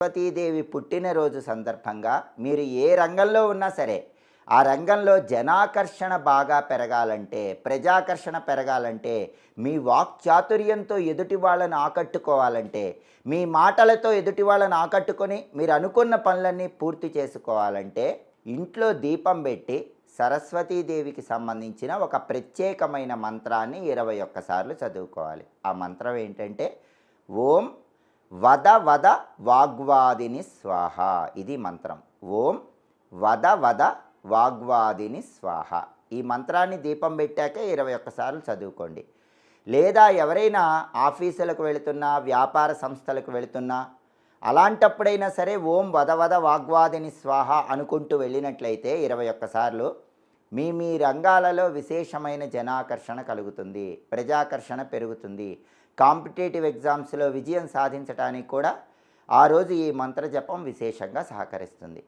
సరస్వతీదేవి పుట్టినరోజు సందర్భంగా మీరు ఏ రంగంలో ఉన్నా సరే, ఆ రంగంలో జనాకర్షణ బాగా పెరగాలంటే, ప్రజాకర్షణ పెరగాలంటే, మీ వాక్చాతుర్యంతో ఎదుటి వాళ్ళని ఆకట్టుకోవాలంటే, మీ మాటలతో ఎదుటి వాళ్ళని ఆకట్టుకొని మీరు అనుకున్న పనులన్నీ పూర్తి చేసుకోవాలంటే, ఇంట్లో దీపం పెట్టి సరస్వతీదేవికి సంబంధించిన ఒక ప్రత్యేకమైన మంత్రాన్ని 21 సార్లు చదువుకోవాలి. ఆ మంత్రం ఏంటంటే ఓం వద వద వాగ్వాదిని స్వాహ. ఇది మంత్రం. ఓం వద వద వాగ్వాదిని స్వాహ. ఈ మంత్రాన్ని దీపం పెట్టాక 21 సార్లు చదువుకోండి. లేదా ఎవరైనా ఆఫీసులకు వెళుతున్నా, వ్యాపార సంస్థలకు వెళుతున్నా, అలాంటప్పుడైనా సరే ఓం వద వద వాగ్వాదిని స్వాహ అనుకుంటూ వెళ్ళినట్లయితే 21 సార్లు మీ రంగాలలో విశేషమైన జనాకర్షణ కలుగుతుంది, ప్రజాకర్షణ పెరుగుతుంది. కాంపిటేటివ్ ఎగ్జామ్స్లో విజయం సాధించడానికి కూడా ఆ రోజు ఈ మంత్ర జపం విశేషంగా సహకరిస్తుంది.